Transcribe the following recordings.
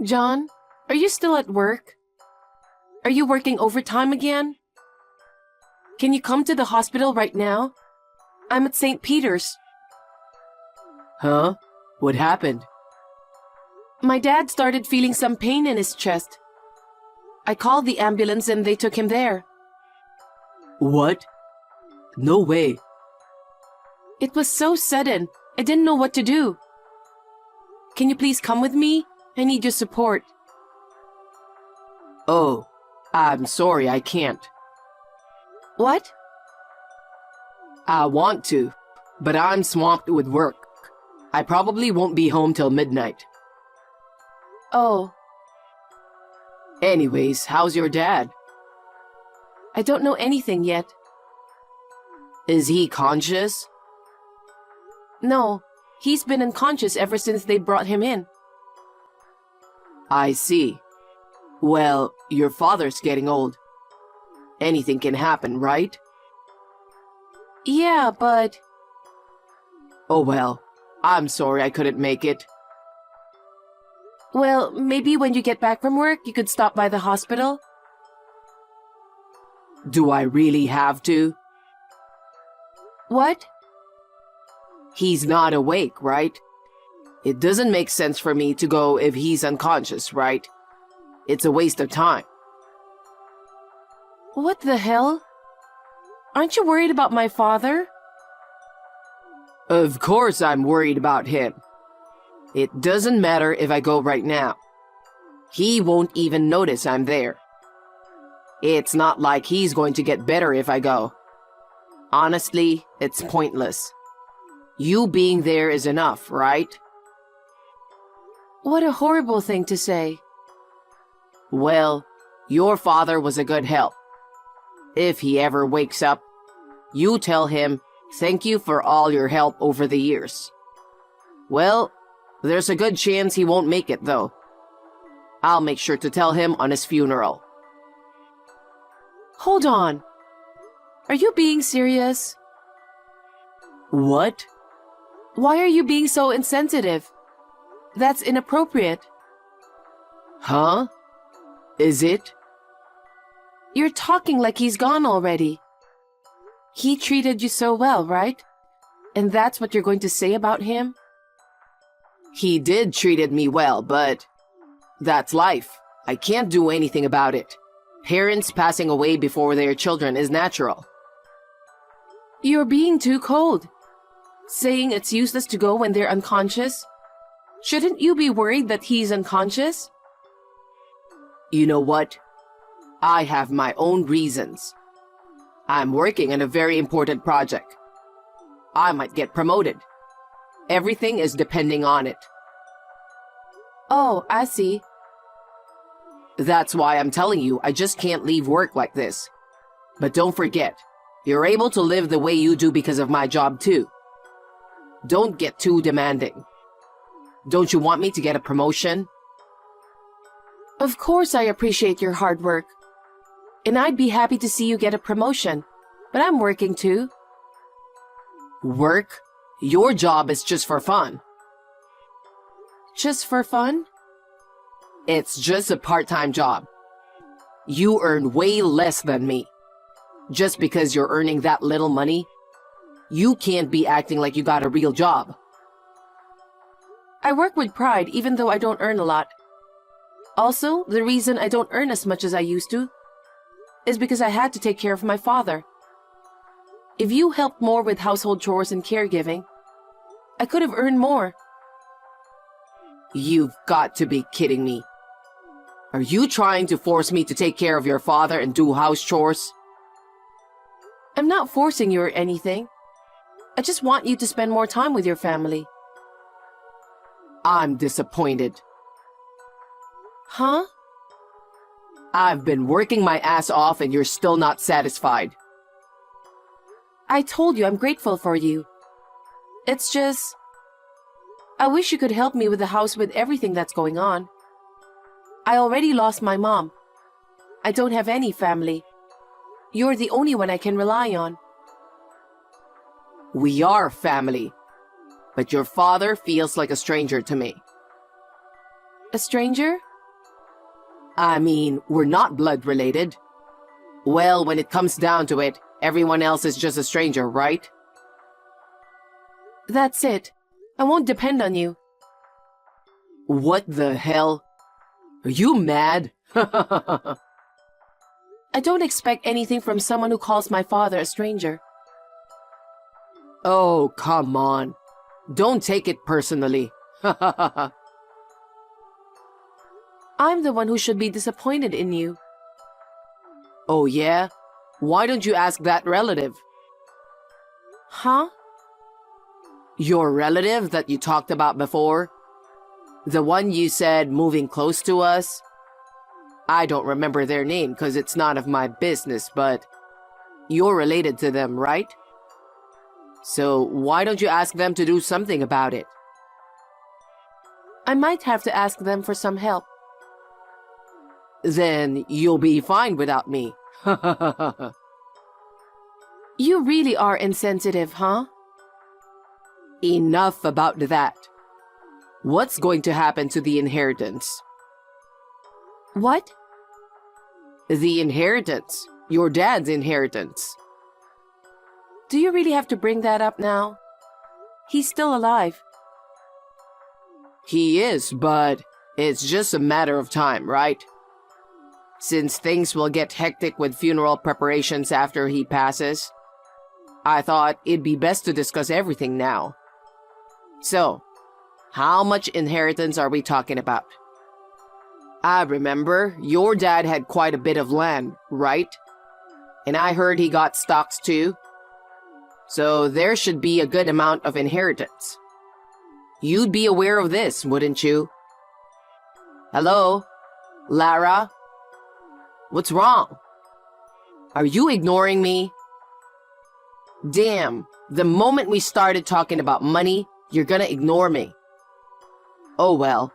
John, are you still at work? Are you working overtime again? Can you come to the hospital right now? I'm at St. Peter's. Huh? What happened? My dad started feeling some pain in his chest. I called the ambulance and they took him there. What? No way. It was so sudden, I didn't know what to do. Can you please come with me? I need your support. Oh, I'm sorry, I can't. What? I want to, but I'm swamped with work. I probably won't be home till midnight. Oh, Anyways, how's your dad? I don't know anything yet. Is he conscious? No, he's been unconscious ever since they brought him in. I see. Well, your father's getting old. Anything can happen, right? Yeah, but Oh well, I'm sorry I couldn't make it. well, maybe when you get back from work, you could stop by the hospital. Do I really have to? What? He's not awake, right? It doesn't make sense for me to go if he's unconscious, right? It's a waste of time. What the hell? Aren't you worried about my father? Of course I'm worried about him. It doesn't matter if I go right now. He won't even notice I'm there. It's not like he's going to get better if I go. Honestly, it's pointless. You being there is enough, right? What a horrible thing to say. Well, your father was a good help. If he ever wakes up, you tell him, thank you for all your help over the years. Well, there's a good chance he won't make it, though. I'll make sure to tell him on his funeral. Hold on. Are you being serious? What? Why are you being so insensitive? That's inappropriate. Huh? Is it? You're talking like he's gone already. He treated you so well, right? And that's what you're going to say about him? He did treated me well, but that's life. I can't do anything about it. Parents passing away before their children is natural. You're being too cold. Saying it's useless to go when they're unconscious? Shouldn't you be worried that he's unconscious? You know what? I have my own reasons. I'm working on a very important project. I might get promoted. Everything is depending on it. Oh, I see. That's why I'm telling you I just can't leave work like this. But don't forget, you're able to live the way you do because of my job too. Don't get too demanding. Don't you want me to get a promotion? Of course I appreciate your hard work. And I'd be happy to see you get a promotion. But I'm working too. Work? Your job is just for fun. Just for fun? It's just a part-time job. You earn way less than me. Just because you're earning that little money, you can't be acting like you got a real job. I work with pride even though I don't earn a lot. Also, the reason I don't earn as much as I used to is because I had to take care of my father. If you helped more with household chores and caregiving, I could have earned more. You've got to be kidding me. Are you trying to force me to take care of your father and do house chores? I'm not forcing you or anything. I just want you to spend more time with your family. I'm disappointed. Huh? I've been working my ass off and you're still not satisfied. I told you I'm grateful for you. It's just, I wish you could help me with the house with everything that's going on. I already lost my mom. I don't have any family. You're the only one I can rely on. We are family. But your father feels like a stranger to me. A stranger? I mean, we're not blood related. Well, when it comes down to it, everyone else is just a stranger, right? That's it. I won't depend on you. What the hell? Are you mad? I don't expect anything from someone who calls my father a stranger. Oh, come on. Don't take it personally. I'm the one who should be disappointed in you. Oh, yeah? Why don't you ask that relative? Huh? Your relative that you talked about before? The one you said moving close to us? I don't remember their name because it's none of my business, but you're related to them, right? So why don't you ask them to do something about it? I might have to ask them for some help. Then you'll be fine without me. You really are insensitive, huh? Enough about that. What's going to happen to the inheritance? What? The inheritance. Your dad's inheritance. Do you really have to bring that up now? He's still alive. He is, but it's just a matter of time, right? Since things will get hectic with funeral preparations after he passes, I thought it'd be best to discuss everything now. So, how much inheritance are we talking about? I remember your dad had quite a bit of land, right? And I heard he got stocks too. So there should be a good amount of inheritance. You'd be aware of this, wouldn't you? Hello? Lara? What's wrong? Are you ignoring me? Damn, the moment we started talking about money, you're gonna ignore me. Oh well,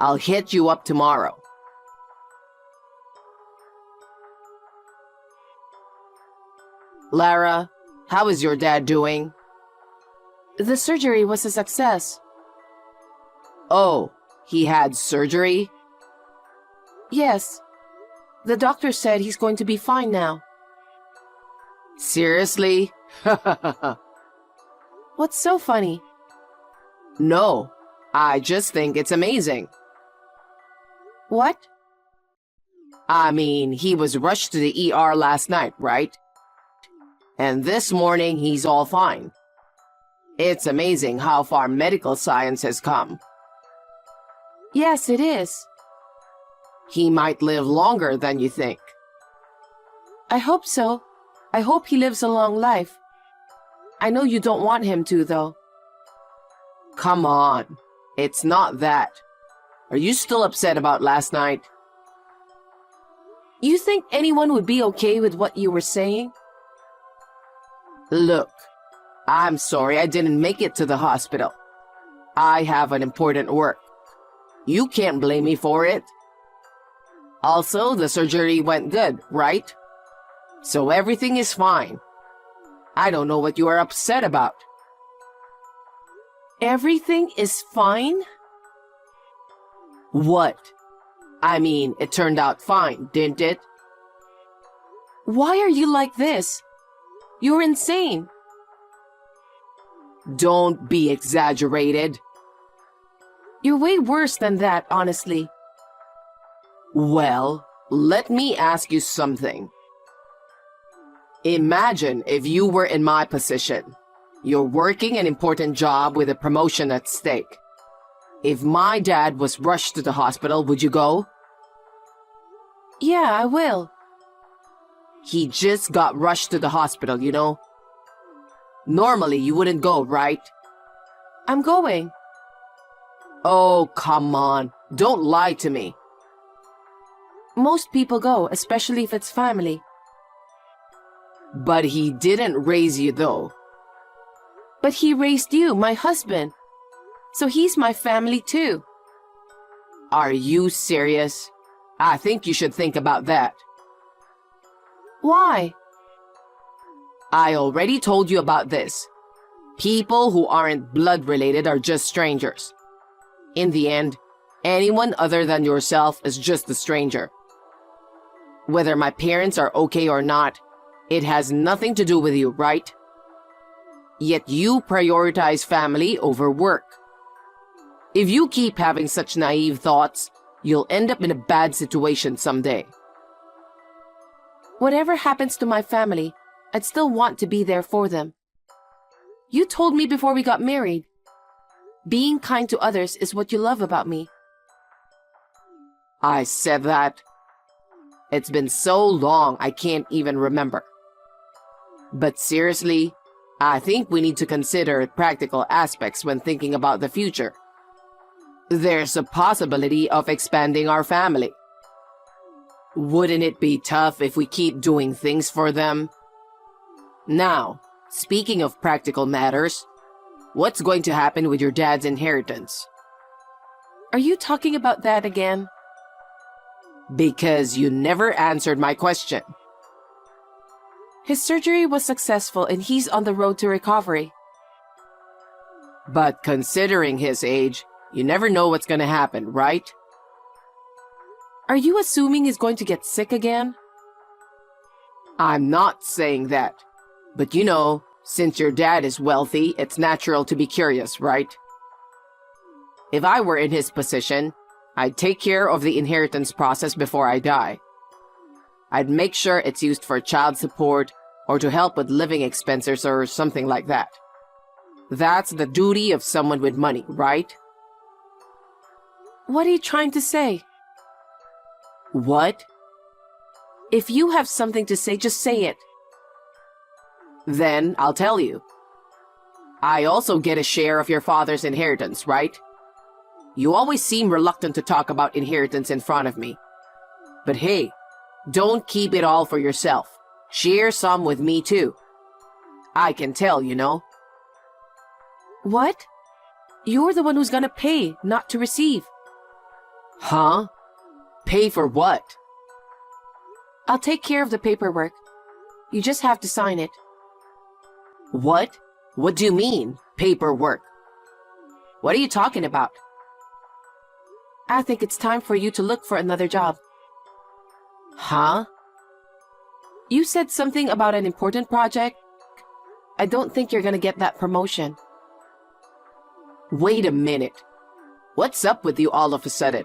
I'll hit you up tomorrow. Lara, how is your dad doing? The surgery was a success. Oh, he had surgery? Yes. The doctor said he's going to be fine now. Seriously? What's so funny? No, I just think it's amazing. What? I mean, he was rushed to the ER last night, right? And this morning, he's all fine. It's amazing how far medical science has come. Yes, it is. He might live longer than you think. I hope so. I hope he lives a long life. I know you don't want him to, though. Come on. It's not that. Are you still upset about last night? You think anyone would be okay with what you were saying? Look, I'm sorry I didn't make it to the hospital. I have an important work. You can't blame me for it. Also, the surgery went good, right? So everything is fine. I don't know what you are upset about. Everything is fine? What? I mean, it turned out fine, didn't it? Why are you like this? You're insane. Don't be exaggerated. You're way worse than that, honestly. Well, let me ask you something. Imagine if you were in my position. You're working an important job with a promotion at stake. If my dad was rushed to the hospital, would you go? Yeah, I will. He just got rushed to the hospital, you know? Normally, you wouldn't go, right? I'm going. Oh, come on. Don't lie to me. Most people go, especially if it's family. But he didn't raise you, though. But he raised you, my husband. So he's my family too. Are you serious? I think you should think about that. Why? I already told you about this. People who aren't blood related are just strangers. In the end, Anyone other than yourself is just a stranger. Whether my parents are okay or not, it has nothing to do with you, right? Yet you prioritize family over work. If you keep having such naive thoughts, you'll end up in a bad situation someday. Whatever happens to my family, I'd still want to be there for them. You told me before we got married. Being kind to others is what you love about me. I said that. It's been so long I can't even remember. But seriously, I think we need to consider practical aspects when thinking about the future. There's a possibility of expanding our family. Wouldn't it be tough if we keep doing things for them? Now, speaking of practical matters, what's going to happen with your dad's inheritance? Are you talking about that again? Because you never answered my question. His surgery was successful and he's on the road to recovery. But considering his age, you never know what's going to happen, right? Are you assuming he's going to get sick again? I'm not saying that. But you know, since your dad is wealthy, it's natural to be curious, right? If I were in his position, I'd take care of the inheritance process before I die. I'd make sure it's used for child support or to help with living expenses or something like that. That's the duty of someone with money, right? What are you trying to say? What? If you have something to say, just say it. Then I'll tell you. I also get a share of your father's inheritance, right? You always seem reluctant to talk about inheritance in front of me. But hey, don't keep it all for yourself. Share some with me too. I can tell, you know. What? You're the one who's gonna pay, not to receive. Huh? Pay for what? I'll take care of the paperwork. You just have to sign it. What? What do you mean, paperwork? What are you talking about? I think it's time for you to look for another job. Huh? You said something about an important project. I don't think you're gonna get that promotion. Wait a minute. What's up with you all of a sudden?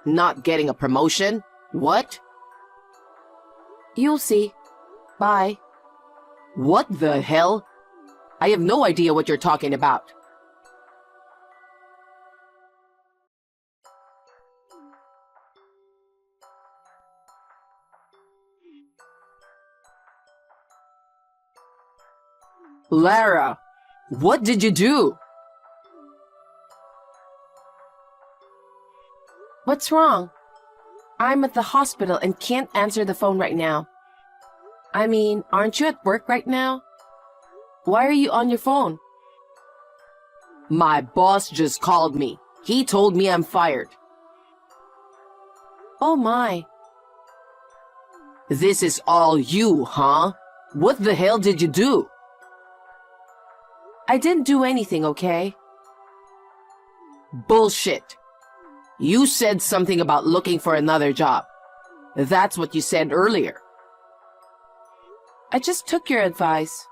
Not getting a promotion? What? You'll see. Bye. What the hell? I have no idea what you're talking about. Lara, what did you do? What's wrong? I'm at the hospital and can't answer the phone right now. I mean, aren't you at work right now? Why are you on your phone? My boss just called me. He told me I'm fired. Oh my. This is all you, huh? What the hell did you do? I didn't do anything, okay? Bullshit. You said something about looking for another job. That's what you said earlier. I just took your advice.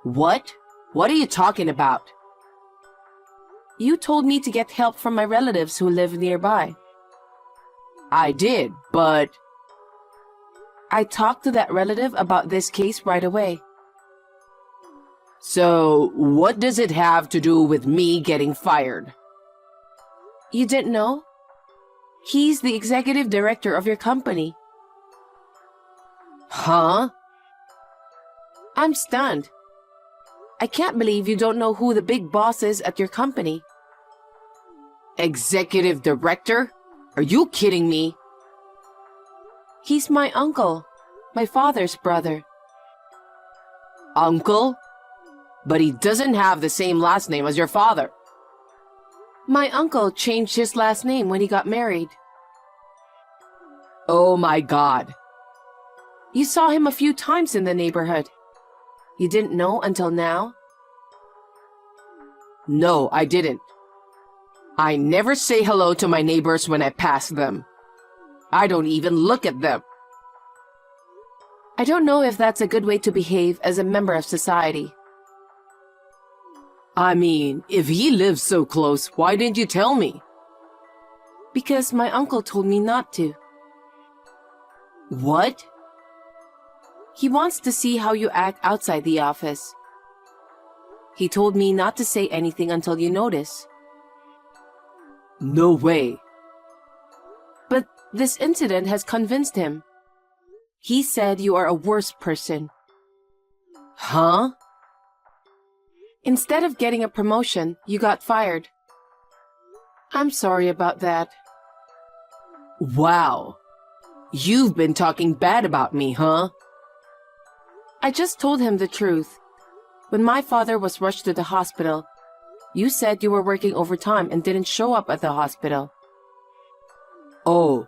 What? What are you talking about? You told me to get help from my relatives who live nearby. I did, but... I talked to that relative about this case right away. So, what does it have to do with me getting fired? You didn't know? He's the executive director of your company. Huh? I'm stunned. I can't believe you don't know who the big boss is at your company. Executive director? Are you kidding me? He's my uncle, my father's brother. Uncle? But he doesn't have the same last name as your father. My uncle changed his last name when he got married. Oh my God. You saw him a few times in the neighborhood. You didn't know until now? No, I didn't. I never say hello to my neighbors when I pass them. I don't even look at them. I don't know if that's a good way to behave as a member of society. I mean, if he lives so close, why didn't you tell me? Because my uncle told me not to. What? He wants to see how you act outside the office. He told me not to say anything until you notice. No way. But this incident has convinced him. He said you are a worse person. Huh? Instead of getting a promotion, you got fired. I'm sorry about that. Wow. You've been talking bad about me, huh? I just told him the truth. When my father was rushed to the hospital, you said you were working overtime and didn't show up at the hospital. Oh.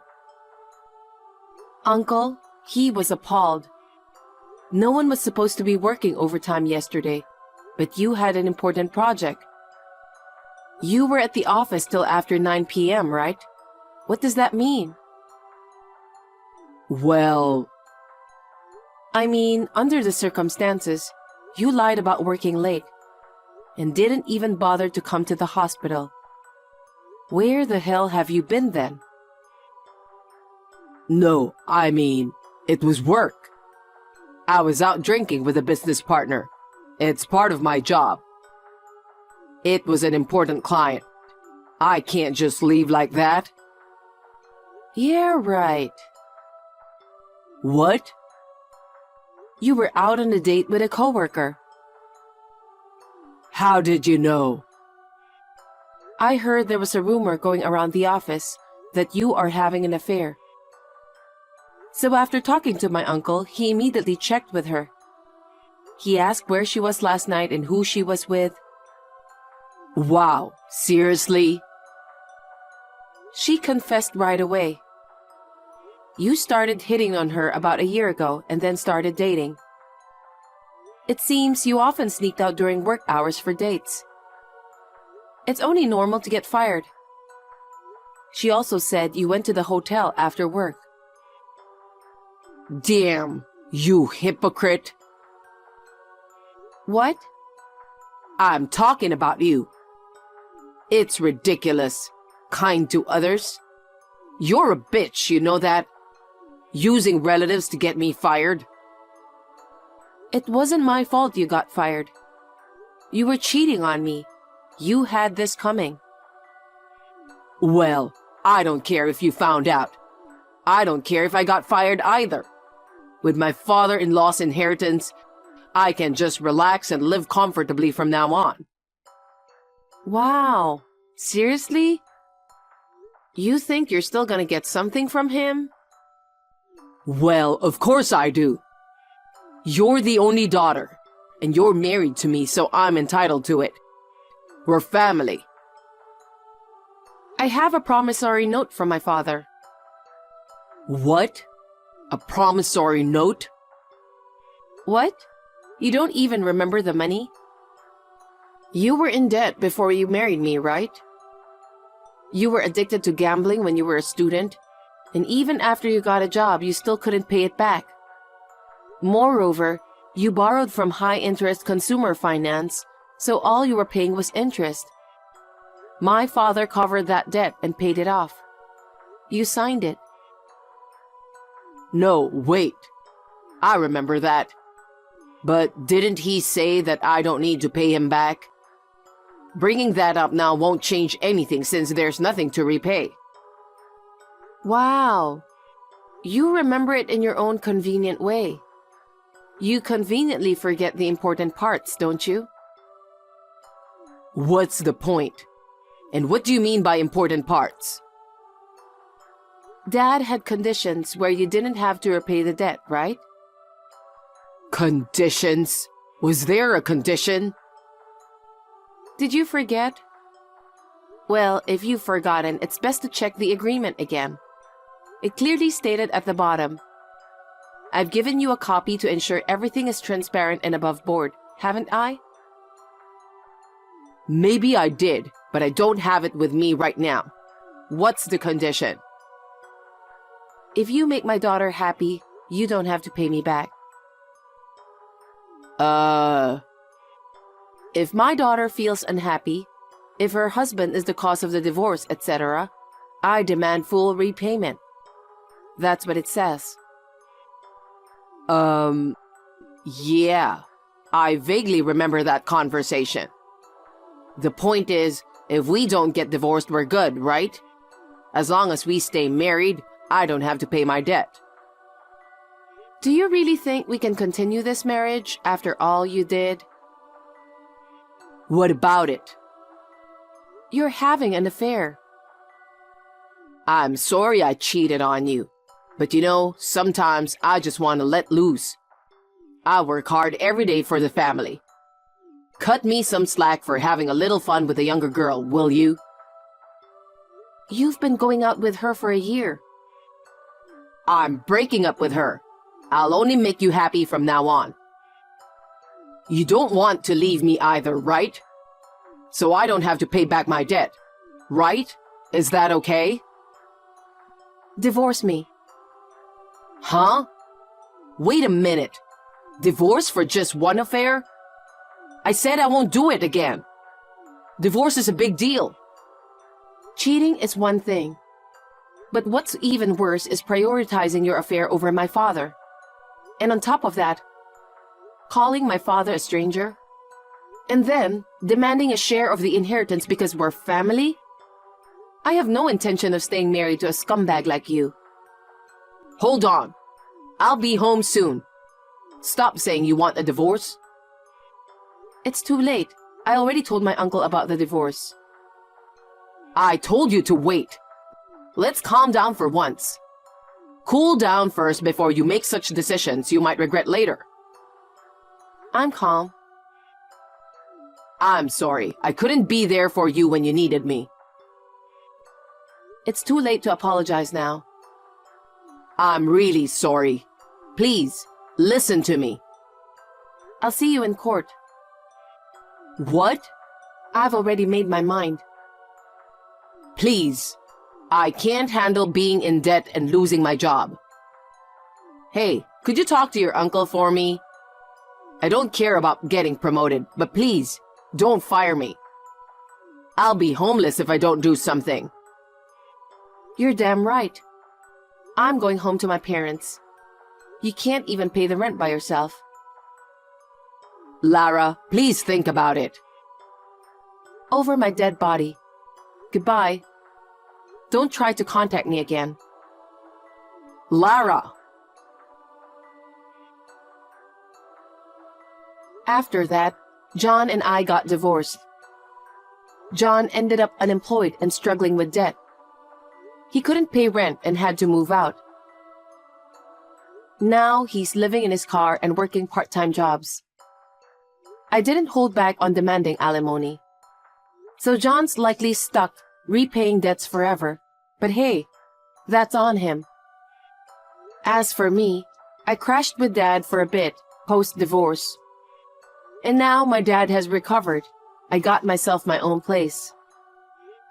Uncle, he was appalled. No one was supposed to be working overtime yesterday, but you had an important project. You were at the office till after 9 p.m., right? What does that mean? Well, I mean, under the circumstances, you lied about working late and didn't even bother to come to the hospital. Where the hell have you been then? no, I mean, it was work. I was out drinking with a business partner. It's part of my job. It was an important client. I can't just leave like that. Yeah, right. What? You were out on a date with a coworker. How did you know? I heard there was a rumor going around the office that you are having an affair. So after talking to my uncle, he immediately checked with her. He asked where she was last night and who she was with. Wow, seriously? She confessed right away. You started hitting on her about a year ago and then started dating. It seems you often sneaked out during work hours for dates. It's only normal to get fired. She also said you went to the hotel after work. Damn, you hypocrite. What? I'm talking about you. It's ridiculous. Kind to others. You're a bitch, you know that? Using relatives to get me fired. It wasn't my fault you got fired. You were cheating on me. You had this coming. Well, I don't care if you found out. I don't care if I got fired either. With my father-in-law's inheritance, I can just relax and live comfortably from now on. Wow. Seriously? You think you're still gonna get something from him? Well, of course I do. You're the only daughter, and you're married to me, so I'm entitled to it. We're family. I have a promissory note from my father. What? A promissory note? What? You don't even remember the money? You were in debt before you married me, right? You were addicted to gambling when you were a student, and even after you got a job, you still couldn't pay it back. Moreover, you borrowed from high-interest consumer finance, so all you were paying was interest. My father covered that debt and paid it off. You signed it. No, wait. I remember that. But didn't he say that I don't need to pay him back? Bringing that up now won't change anything since there's nothing to repay. Wow. You remember it in your own convenient way. You conveniently forget the important parts, don't you? What's the point? And what do you mean by important parts? Dad had conditions where you didn't have to repay the debt, right? Conditions? Was there a condition? Did you forget? Well, if you've forgotten, it's best to check the agreement again. It clearly stated at the bottom, I've given you a copy to ensure everything is transparent and above board, haven't I? Maybe I did, but I don't have it with me right now. What's the condition? If you make my daughter happy, you don't have to pay me back. If my daughter feels unhappy, if her husband is the cause of the divorce, etc., I demand full repayment. That's what it says. Yeah. I vaguely remember that conversation. The point is, if we don't get divorced, we're good, right? As long as we stay married, I don't have to pay my debt. Do you really think we can continue this marriage after all you did? What about it? You're having an affair. I'm sorry I cheated on you. But you know, sometimes I just want to let loose. I work hard every day for the family. Cut me some slack for having a little fun with a younger girl, will you? You've been going out with her for a year. I'm breaking up with her. I'll only make you happy from now on. You don't want to leave me either, right? So I don't have to pay back my debt, right? Is that okay? Divorce me. Huh? Wait a minute. Divorce for just one affair? I said I won't do it again. Divorce is a big deal. Cheating is one thing. But what's even worse is prioritizing your affair over my father. And on top of that, calling my father a stranger. And then demanding a share of the inheritance because we're family? I have no intention of staying married to a scumbag like you. Hold on. I'll be home soon. Stop saying you want a divorce. It's too late. I already told my uncle about the divorce. I told you to wait. Let's calm down for once. Cool down first before you make such decisions you might regret later. I'm calm. I'm sorry. I couldn't be there for you when you needed me. It's too late to apologize now. I'm really sorry. Please, listen to me. I'll see you in court. What? I've already made my mind. Please. I can't handle being in debt and losing my job. Hey, could you talk to your uncle for me? I don't care about getting promoted, but please, don't fire me. I'll be homeless if I don't do something. You're damn right. I'm going home to my parents. You can't even pay the rent by yourself. Lara, please think about it. Over my dead body. Goodbye. Don't try to contact me again. Lara! After that, John and I got divorced. John ended up unemployed and struggling with debt. He couldn't pay rent and had to move out. Now he's living in his car and working part-time jobs. I didn't hold back on demanding alimony. So John's likely stuck repaying debts forever. But hey, that's on him. As for me, I crashed with Dad for a bit post-divorce. And now my dad has recovered. I got myself my own place.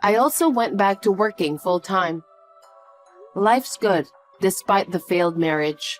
I also went back to working full-time. Life's good, despite the failed marriage.